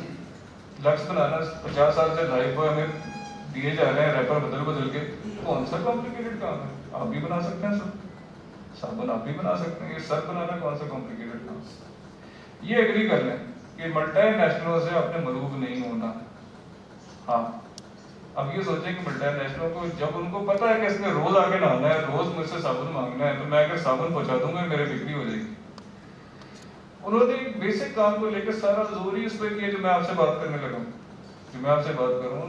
لکس بنانا 50 سال سے لائف بوائے ہمیں دیے جا رہے ہیں ریپر بدل کے, کون سا کمپلیکیٹڈ کام ہے؟ آپ بھی بنا سکتے ہیں سر, صابن آپ بھی بنا سکتے ہیں. یہ سر بنانا کون سا کمپلیکیٹڈ کام ہے؟ یہ ایگری کر لیں کہ ملٹی نیشنلوں سے اپنے مرعوب نہیں ہونا. ہاں, اب یہ سوچیں کہ ملٹی نیشنلوں کو جب ان کو پتا ہے کہ اس میں روز آگے نہانا ہے, روز مجھ سے صابن مانگنا ہے, تو میں اگر صابن پہنچا دوں گا میرے بکری ہو جائے گی. انہوں نے بیسک کام کو لے کے سارا زور ہی اس پہ کیا جو میں آپ سے بات کرنے لگا ہوں, جو میں آپ سے بات کروں.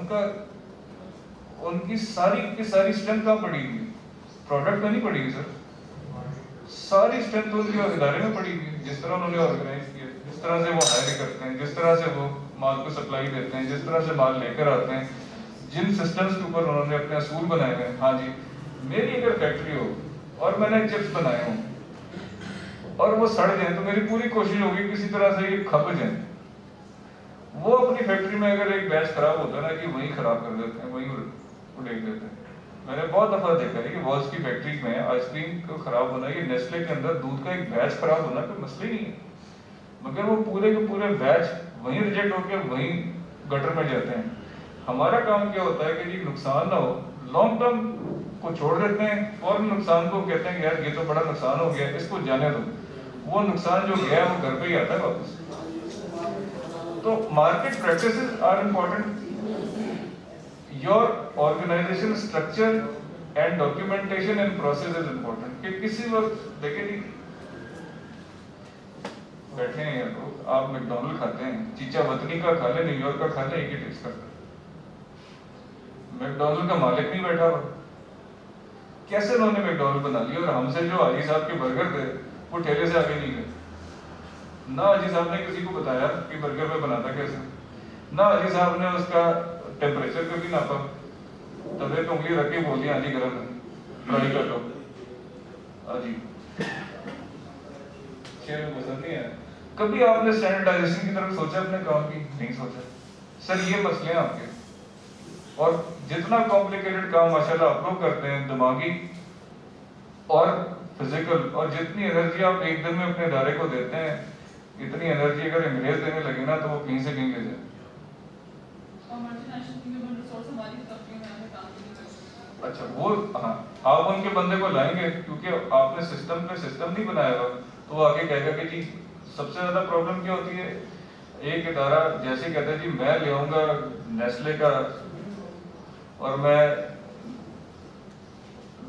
ان کی ساری کی ساری اسٹرینتھ کہاں پڑی ہوئی؟ پروڈکٹ میں نہیں پڑی ہوئی سر, ساری اسٹرینتھ ان کے ادارے میں پڑی ہوئی. جس طرح انہوں نے آرگنائز کیا, جس طرح سے وہ ہائر کرتے ہیں, جس طرح سے وہ مال کو سپلائی دیتے ہیں, جس طرح سے مال لے کر آتے ہیں, جن سسٹمز کے اوپر انہوں نے اپنے اصول بنائے ہیں. ہاں جی, میری اگر فیکٹری ہو اور میں نے چپس بنائے ہوں اور وہ سڑ جائیں تو میری پوری کوشش ہوگی کسی طرح سے یہ کھپ جائیں. وہ اپنی فیکٹری میں اگر ایک بیچ خراب ہوتا ہے نا کہ وہیں خراب کر دیتے ہیں, وہیں اڑیک دیتے ہیں. میں نے بہت دفعہ دیکھا ہے کہ والس کی فیکٹری میں آئس کریم کو خراب ہونا, یہ نیسلے کے اندر دودھ کا ایک بیچ خراب ہونا کوئی مسئلہ ہی نہیں ہے, مگر وہ پورے کے پورے بیچ وہیں ریجیکٹ ہو کے وہیں گٹر میں جاتے ہیں. ہمارا کام کیا ہوتا ہے کہ جی نقصان نہ ہو, لانگ ٹرم کو چھوڑ دیتے ہیں, اور نقصان کو کہتے ہیں یار یہ تو بڑا نقصان ہو گیا, اس کو جانے دو. وہ نقصان جو گیا ہے وہ گھر پہ ہی آتا ہے واپس. تو market practices are important. Your organisation structure and documentation and process is important. کہ کسی وقت دیکھیں جی بیٹھے ہیں تو آپ میکڈونلڈ کھاتے ہیں, چیچا وطنی کا کھا لیں, نیو یارک کا کھا لیں, ایک ہی ٹیسٹ کرتا ہے. میکڈونلڈ کا مالک نہیں بیٹھا ہوا. کیسے انہوں نے میکڈونلڈ بنا لیا, اور ہم سے جو حاجی صاحب کے برگر تھے وہ ٹھیلے سے آگے نہیں گئے. نہ حاجی صاحب نے کسی کو بتایا کہ برگر میں بناتا کیسے, نہ حاجی صاحب نے اس کا ٹیمپریچر کبھی ناپا, توے پہ انگلی رکھ کے بول دیا ہاں جی گرم ہے, فرائی کر لو. ہاں جی, شیر میں پسند نہیں ہے. کبھی آپ نے اسٹینڈرڈائزیشن کی طرف سوچا اپنے کام کی؟ نہیں سوچا. سر یہ مسئلے ہیں آپ کے. اور جتنا کمپلیکیٹڈ کام ماشاءاللہ آپ لوگ کرتے ہیں, دماغی اور فزیکل, اور جتنی انرجی آپ ایک دن میں اپنے ادارے کو دیتے ہیں, اتنی انرجی اگر انگریز دینے لگے نا تو وہ کہیں سے کہیں لے جائے. اچھا وہ ہاں, آپ ان کے بندے کو لائیں گے کیونکہ آپ نے سسٹم پہ سسٹم نہیں بنایا ہوا, تو وہ آگے کہے گا کہ جی سب سے زیادہ پرابلم کیا ہوتی ہے, ایک ادارہ جیسے کہتا ہے جی میں لے آؤں گا نیسلے کا اور میں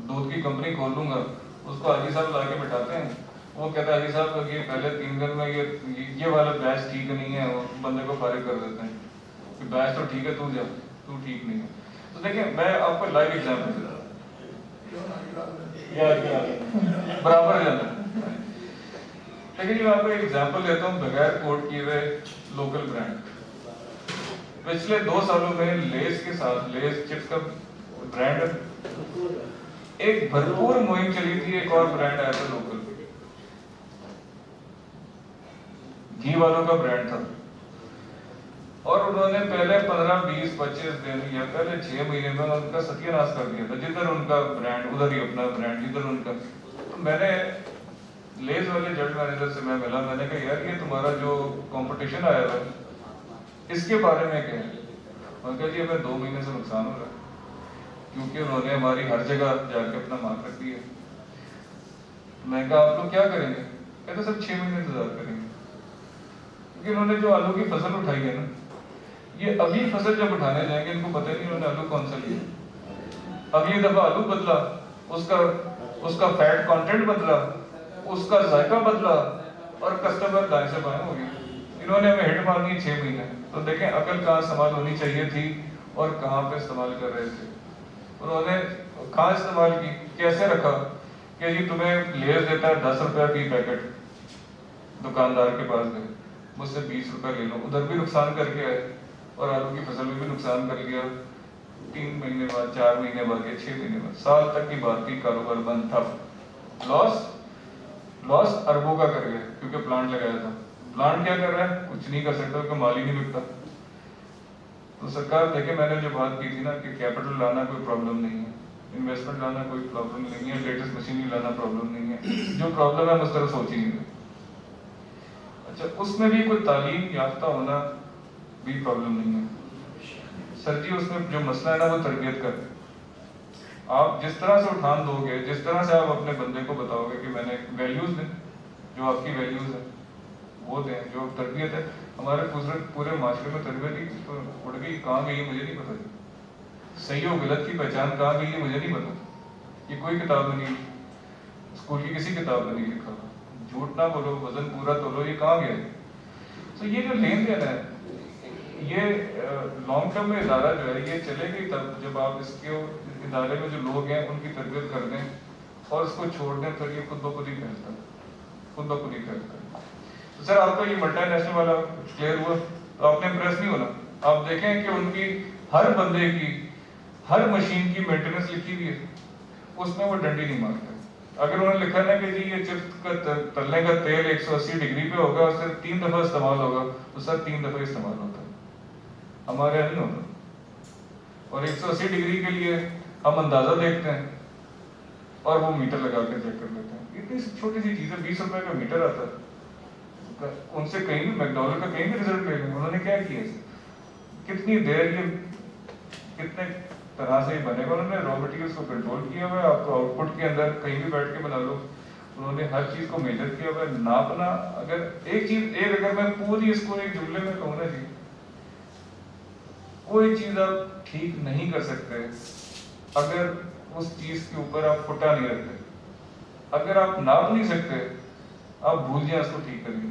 دودھ کی کمپنی کھول لوں گا, اس کو حاجی صاحب لا کے بٹھاتے ہیں, وہ کہتا ہے حاجی صاحب یہ پہلے 3 دن میں یہ والا بیچ ٹھیک نہیں ہے, وہ بندے کو فارغ کر دیتے ہیں کہ بیچ تو ٹھیک ہے, تو جا, تو ٹھیک نہیں ہے. تو دیکھیں میں آپ کو لائیو ایگزامپل دیتا ہوں, برابر جانا ہے. لیکن جی میں آپ کو ایک ایگزامپل دیتا ہوں بغیر کوٹ کیے ہوئے لوکل برانڈ. پچھلے 2 سالوں میں لیز کے ساتھ, لیز چپس کا برانڈ ایک بھرپور مہم چلی تھی. ایک اور برانڈ آیا تھا لوکل, گھی والوں کا برانڈ تھا, اور انہوں نے پہلے 15, 20, 25 دن یا پہلے 6 مہینے میں ان کا ستیہ ناش کر دیا تھا. جدھر ان کا برانڈ ادھر ہی اپنا برانڈ, جدھر ان کا. میں نے لیز والے جنرل مینیجر سے میں ملا, میں نے کہا یار یہ تمہارا جو کمپٹیشن آیا ہے اس کے بارے میں کیا ہے. میں کہا جی ہمیں 2 مہینے سے نقصان ہو رہا ہے کیونکہ انہوں نے ہماری ہر جگہ جا کے اپنا مال رکھ دیا. میں کہا آپ لوگ کیا کریں گے؟ کہتے سر 6 مہینے انتظار کریں گے کیونکہ انہوں نے جو آلو کی فصل اٹھائی ہے نا, یہ ابھی فصل جب اٹھانے جائیں گے ان کو پتہ نہیں انہوں نے آلو کون سا لیا. اگلی دفعہ آلو بدلا, اس کا فیٹ کانٹینٹ بدلا, اس کا ذائقہ بدلا اور کسٹمر دائیں سے بائیں ہو گیا. انہوں نے ہمیں ہٹ مارنی 6 مہینے. تو دیکھیں عقل کہاں استعمال ہونی چاہیے تھی اور کہاں پہ استعمال کر رہے تھے. انہوں نے کہاں استعمال کی, کیسے رکھا کہ جی تمہیں لیز دیتا ہے 10 روپے کی پیکٹ, دکاندار کے پاس گئے مجھ سے 20 روپے لے لو, ادھر بھی نقصان کر کے آئے اور آلو کی فصل میں بھی نقصان کر لیا. 3 مہینے بعد, 4 مہینے بعد یا 6 مہینے بعد, سال تک کی بات تھی, کاروبار بند تھا. لاس اربوں کا کر گئے کیونکہ پلانٹ لگایا تھا. پلانٹ کیا کر رہا ہے؟ کچھ نہیں کر سکتا کیونکہ مال ہی نہیں بکتا. تو سرکار دیکھیں میں نے جو بات کی تھی نا کہ کیپٹل لانا کوئی پرابلم نہیں ہے, انویسٹمنٹ لانا کوئی پرابلم نہیں ہے, لیٹسٹ مشینری لانا پرابلم نہیں ہے, جو پرابلم ہے ہم اس طرح سوچ ہی نہیں رہے. اچھا اس میں بھی کوئی تعلیم یافتہ ہونا بھی پرابلم نہیں ہے سر جی. اس میں جو مسئلہ ہے نا وہ تربیت کا ہے. آپ جس طرح سے اٹھان دو گے, جس طرح سے آپ اپنے بندے کو بتاؤ گے کہ میں نے ویلیوز دیں, جو آپ کی ویلیوز ہیں وہ دیں, جو تربیت ہے. ہمارے پورے معاشرے میں تربیت ہی اڑ گئی, کہاں گئی مجھے نہیں پتا. صحیح و غلط کی پہچان کہاں گئی ہے مجھے نہیں پتا. یہ کوئی کتاب میں نہیں, اسکول کی کسی کتاب میں نہیں لکھا. جھوٹ نہ بولو, وزن پورا تولو, یہ کہاں گیا؟ تو یہ جو لین دین ہے یہ لانگ ٹرم میں ادارہ جو ہے یہ چلے گی تب جب آپ اس کے ادارے میں جو لوگ ہیں ان کی تربیت کر دیں اور اس کو چھوڑ دیں, پھر یہ خود بخود ہی پھیلتا ہے. تو سر آپ کا یہ ملٹی نیشنل والا کلیئر ہوا تو آپ نے امپریس نہیں ہونا. آپ دیکھیں کہ ان کی ہر بندے کی ہر مشین کی مینٹیننس لکھی ہوئی ہے, اس میں وہ ڈنڈی نہیں مارتے. اگر انہوں نے لکھا نا کہ جی یہ چپس کا تلنے کا تیل 180 ڈگری پہ ہوگا اور صرف 3 دفعہ استعمال ہوگا تو سر 3 دفعہ استعمال ہوتا ہے. ہمارے یہاں نہیں ہوتا. اور 180 ڈگری کے لیے ہم اندازہ دیکھتے ہیں اور وہ میٹر لگا کے چیک کر لیتے ہیں. اتنی چھوٹی سی چیز ہے, 20 روپے کا میٹر آتا ہے. ان سے کہیں بھی میکڈونلڈ کا کہیں بھی رزلٹ لے لیں. انہوں نے کیا کیا, کتنی دیر یہ کتنے طرح سے بنے گا. انہوں نے را مٹیریلس کو کنٹرول کیا ہوا ہے. آپ کو آؤٹ پٹ کے اندر کہیں بھی بیٹھ کے بنا لو. انہوں نے ہر چیز کو میجر کیا ہوا ہے, ناپنا. اگر اگر میں پوری اس کو ایک جملے میں کہوں نا جی, کوئی چیز آپ ٹھیک نہیں کر سکتے اگر اس چیز کے اوپر آپ پھٹا نہیں رکھتے. اگر آپ ناپ نہیں سکتے آپ بھول جائیں اس کو ٹھیک کریں گے.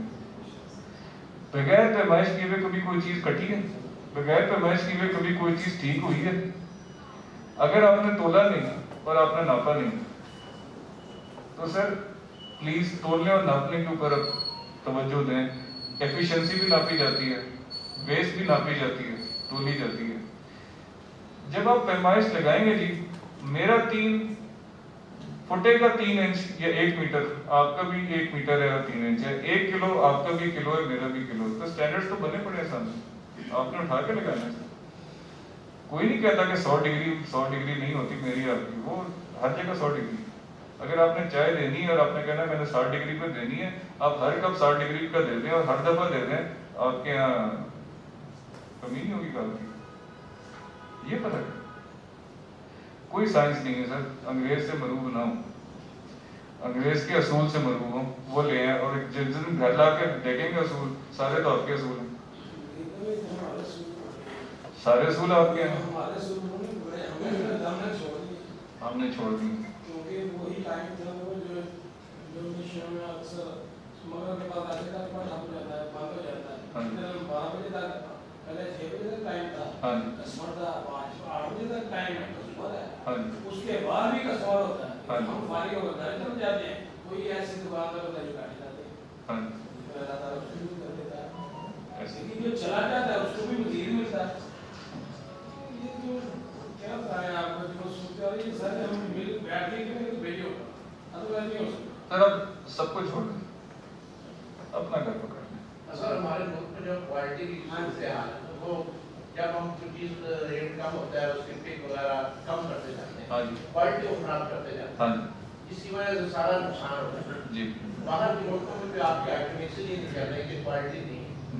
بغیر پیمائش کیے ہوئے کبھی کوئی چیز کٹی ہے؟ بغیر پیمائش کیے ہوئے کبھی کوئی چیز ٹھیک ہوئی ہے؟ اگر آپ نے تولا نہیں اور آپ نے ناپا نہیں تو سر پلیز تولنے اور ناپنے کے اوپر اب توجہ دیں. ایفیشنسی بھی ناپی جاتی ہے, ویسٹ بھی ناپی جاتی ہے, تولی جاتی ہے. جب آپ پیمائش لگائیں گے جی, میرا 3 فٹے کا 3 انچ یا 1 میٹر, آپ کا بھی 1 میٹر ہے اور 3 انچ ہے, 1 کلو آپ کا بھی کلو ہے, میرا بھی کلو ہے. تو سٹینڈرڈز تو بنے پڑے ہیں سامنے, آپ نے اٹھا کے لگانا ہے. کوئی نہیں کہتا کہ 100 ڈگری نہیں ہوتی میری آپ کی, وہ ہر جگہ 100 ڈگری. اگر آپ نے چائے دینی ہے اور آپ نے کہنا میں نے 60 ڈگری پہ دینی ہے, آپ ہر کپ 60 ڈگری کا دے دیں اور ہر دفعہ دے دیں, آپ کے یہاں کمی نہیں ہوگی کام کی. یہ فرق ہے. کوئی سائنس نہیں ہے سر. انگریز سے مرعوب نہ ہو, انگریز کے اصول سے مرعوب ہوں, وہ لے ہیں اور جس دن گھر لا کے دیکھیں گے اصول سارے تو آپ کے اصول ہیں. سارے اصول آپ کے ہیں, ہم نے چھوڑ دی. اس کے بعد بھی کسٹمر ہوتا ہے, ہم فارغ ہو کر گھر جاتے ہیں, کوئی ایسی دکاندار ہوتا ہے جو کاٹ جاتے ہیں, لیکن جو چلا جاتا ہے اس کو بھی مزید ملتا ہے. یہ جو کیا بتائیں آپ کو, جو سوچتے ہیں یہ سارے ہم مل بیٹھ کے بھیجو, ادروائز نہیں ہو سکتا. سر اب سب کو چھوڑ دیں, اپنا گھر پکڑ لیں. سر ہمارے ملک میں جو کوالٹی کی صورتحال ہے وہ جب ہم کوئی چیز ریٹ کم ہوتا ہے اس کے پک وغیرہ کم کرتے جاتے ہیں, کوالٹی کو خراب کرتے جاتے ہیں, جس کی وجہ سے سارا نقصان ہوتا ہے. جی باہر کے ملکوں میں بھی آپ کے آئٹم اس لیے نہیں چل رہے کہ کوالٹی نہیں ہے.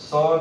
100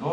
2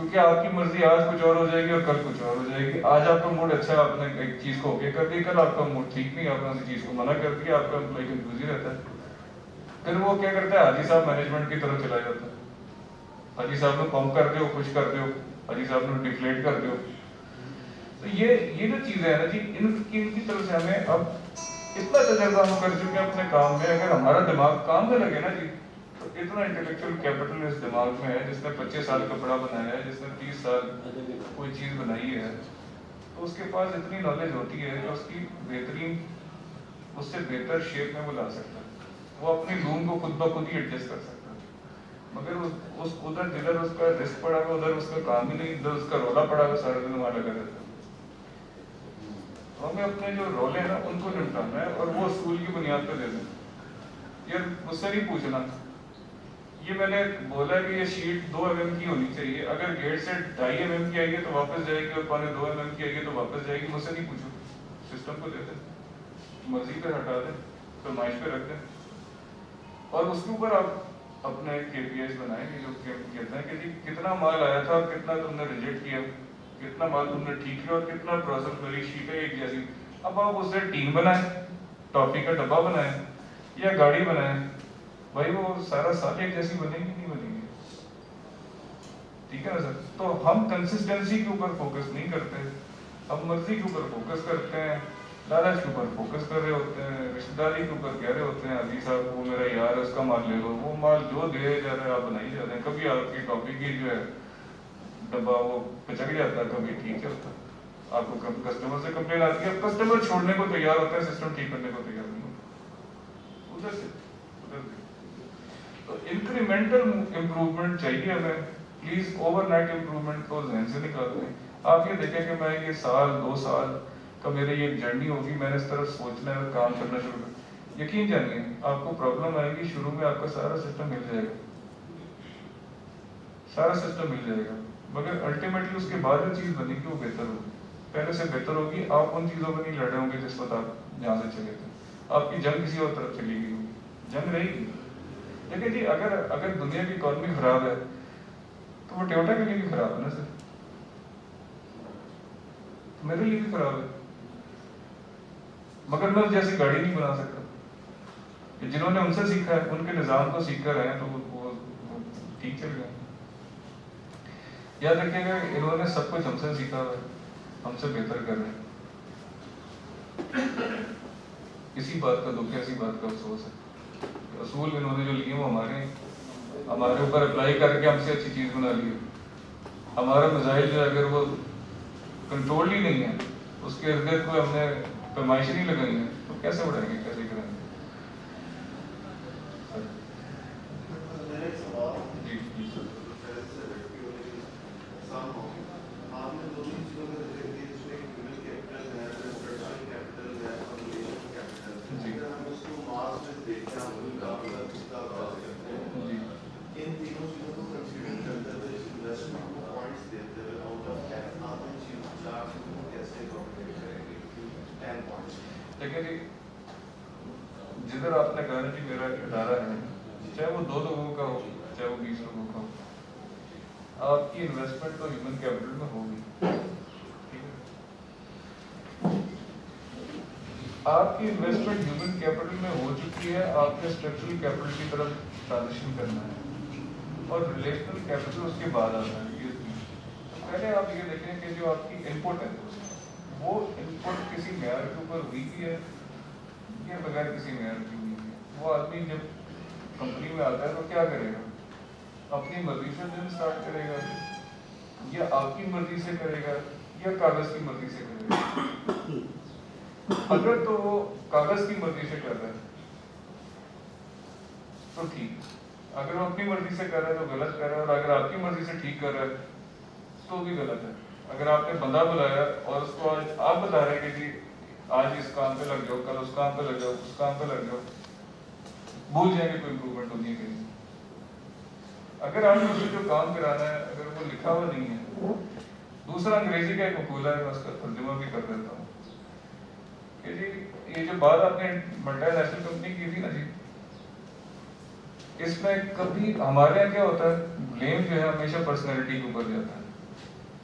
کیونکہ آپ کی مرضی آج کچھ اور ہو جائے گی اور کل کچھ اور ہو جائے گی. آج آپ کا موڈ اچھا ہے, آپ نے ایک چیز کو اوکے کر دی, کل آپ کا موڈ ٹھیک نہیں, آپ نے اسی چیز کو منع کر دیا, آپ کا امپلائی کنفیوز ہی رہتا ہے. پھر وہ کیا کرتا ہے, حاجی صاحب مینجمنٹ کی طرف چلا جاتا ہے, حاجی صاحب نے پمپ کر دو, خوش کر دو, حاجی صاحب نے ڈیفلیٹ کر دو. تو یہ جو چیزیں ہیں نا جی, ان کی طرف سے ہمیں اب اتنا تجربہ ہم کر چکے ہیں اپنے کام میں, اگر ہمارا دماغ کام میں لگے نا جی, تو اتنا انٹلیکچوئل کیپٹل اس دماغ میں ہے, جس نے 25 سال کپڑا بنایا ہے, جس نے 30 سال کوئی چیز بنائی ہے, تو اس کے پاس اتنی نالج ہوتی ہے کہ اس کی بہترین, اس سے بہتر شیپ میں وہ لا سکتا ہے. وہ اپنی لوم کو خود بخود ہی ایڈجسٹ کر سکتا ہے. مگر اس ادھر جدھر اس کا رسک پڑا ہوا, ادھر اس کا کام ہی نہیں, ادھر اس کا رولا پڑا ہوا, سارا دن وہاں لگا رہتا ہے. ہمیں اپنے جو رولے ہیں نا ان کو نمٹانا ہے, اور وہ اصول کی بنیاد پہ دے دیں. یار مجھ سے نہیں پوچھنا, یہ میں نے بولا کہ یہ شیٹ 2 mm کی ہونی چاہیے, اگر گیٹ سے 2.5 mm کی آئے گی تو واپس جائے گی, اور 2 mm کی آئے گی تو واپس جائے گی. مجھ سے نہیں پوچھو, سسٹم کو دے دیں, مرضی پہ ہٹا دیں, فرمائش پہ رکھ دیں, اور اس کے اوپر آپ اپنے KPIs بنائیں گے جو کہتے ہیں کہ جی کتنا مال آیا تھا اور کتنا تم نے ریجیکٹ کیا, کتنا مال تم نے ٹھیک کیا, اور کتنا پروسیس والی شیٹ ہے ایک جیسی. اب آپ اس سے ٹیم بنائیں, ٹاپی کا ڈبہ بنائیں یا گاڑی بنائیں, بھائی وہ سارا سال ایک جیسی بنے گی نہیں بنے گی, ٹھیک ہے نا سر. تو ہم کنسسٹنسی کے اوپر فوکس نہیں کرتے, ہم مرضی کے اوپر فوکس کرتے ہیں, لالچ کے اوپر فوکس کر رہے ہوتے ہیں, رشتہ داری کے اوپر کہہ رہے ہوتے ہیں حاجی صاحب وہ میرا یار ہے اس کا مال لے لو, وہ مال جو دے جا رہا ہے آپ بنائی جا رہے ہیں. کبھی آپ کی ٹاپی کی جو ہے ڈبہ وہ پچک جاتا ہے, کبھی ٹھیک چلتا ہے, آپ کو کسٹمر سے کمپلین آتی ہے, کسٹمر چھوڑنے کو تیار ہوتا ہے, سسٹم ٹھیک کرنے کو تیار نہیں ہوتا, ادھر سے. تو انکریمنٹل امپروومنٹ چاہیے ہمیں, پلیز اوور نائٹ امپروومنٹ کو ذہن سے نکال دیں. آپ یہ دیکھیں کہ میں یہ 1-2 سال کا میرے یہ ایک جرنی ہوگی, میں نے اس طرف سوچنا ہے اور کام کرنا شروع کر, یقین جانیے آپ کو پرابلم آئے گی, شروع میں آپ کا سارا سسٹم مل جائے گا, سارا سسٹم مل جائے گا, مگر الٹیمیٹلی اس کے بعد جو چیز بنے گی وہ بہتر ہوگی, پہلے سے بہتر ہوگی. آپ ان چیزوں میں نہیں لڑے ہوں گے جس وقت آپ جہاں سے چلے تھے, آپ کی جنگ کسی اور طرف چلی گئی ہوگی, جنگ رہے گی. لیکن جی اگر دنیا کی اکانومی خراب ہے تو وہ ٹویوٹا کے لیے بھی خراب ہے نا سر, میرے لیے بھی خراب ہے, مگر میں جیسی گاڑی نہیں بنا سکتا. جنہوں نے ان سے سیکھا ہے, ان کے نظام کو سیکھ کر رہے ہیں, تو وہ ٹھیک چل گئے. یاد رکھیے گا انہوں نے سب کچھ ہم سے سیکھا ہوا ہے, ہم سے بہتر کر رہے ہیں. اسی بات کا دکھ ہے, اسی بات کا افسوس ہے. اصول انہوں نے جو لیے وہ ہمارے اوپر اپلائی کر کے ہم سے اچھی چیز بنا لی. ہمارا میزائل جو ہے اگر وہ کنٹرول ہی نہیں ہے, اس کے ارد گرد کوئی ہم نے پیمائش نہیں لگائی ہے, تو کیسے اڑائیں گے, کیسے کریں گے. جی جی سر. دیکھیں جی, جدھر آپ نے کہا کہ میرا ادارہ ہے, چاہے وہ 2 لوگوں کا ہو چاہے وہ 20 لوگوں کا ہو, آپ کی انویسٹمنٹ تو ہیومن کیپٹل میں ہوگی. آپ کی انویسٹمنٹ ہیومن کیپٹل میں ہو چکی ہے, آپ نے اسٹرکچرل کیپٹل کی طرف ٹرانزیشن کرنا ہے, اور ریلیشنل کیپٹل اس کے بعد آتا ہے. پہلے آپ یہ دیکھیں کہ جو آپ کی ان پٹ ہے وہ ان پٹ کسی معیار کے اوپر ہوئی ہے یا بغیر کسی معیار کی ہوئی ہے. وہ آدمی جب کمپنی میں آتا ہے تو کیا کرے گا, اپنی مرضی سے دن اسٹارٹ کرے گا, یا آپ کی مرضی سے کرے گا, یا کاغذ کی مرضی سے کرے گا. اگر تو وہ کاغذ کی مرضی سے کر رہا ہے تو ٹھیک, اگر وہ اپنی مرضی سے کر رہا ہے تو غلط کر رہا ہے, اور اگر آپ کی مرضی سے ٹھیک کر رہا ہے تو بھی غلط ہے. اگر آپ نے بندہ بلایا اور اس کو آج آپ بتا رہے ہیں کہ جی آج اس کام پہ لگ جاؤ, کل اس کام پہ لگ جاؤ, اس کام پہ لگ جاؤ, بھول جائیں گے کوئی امپروومنٹ ہونی ہے کہیں. اگر آپ نے اسے جو کام کرانا ہے اگر وہ لکھا ہوا نہیں ہے. دوسرا انگریزی کا ایک مقولہ ہے, میں اس کا ترجمہ بھی کر دیتا ہوں کہ جی یہ جو بات آپ نے ملٹی نیشنل کمپنی کی تھی نا جی, اس میں کبھی ہمارے یہاں کیا ہوتا ہے, بلیم جو ہے ہمیشہ پرسنالٹی کے اوپر جاتا ہے.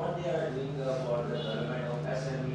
what they are doing for the development of SME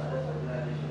other organization।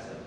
SME।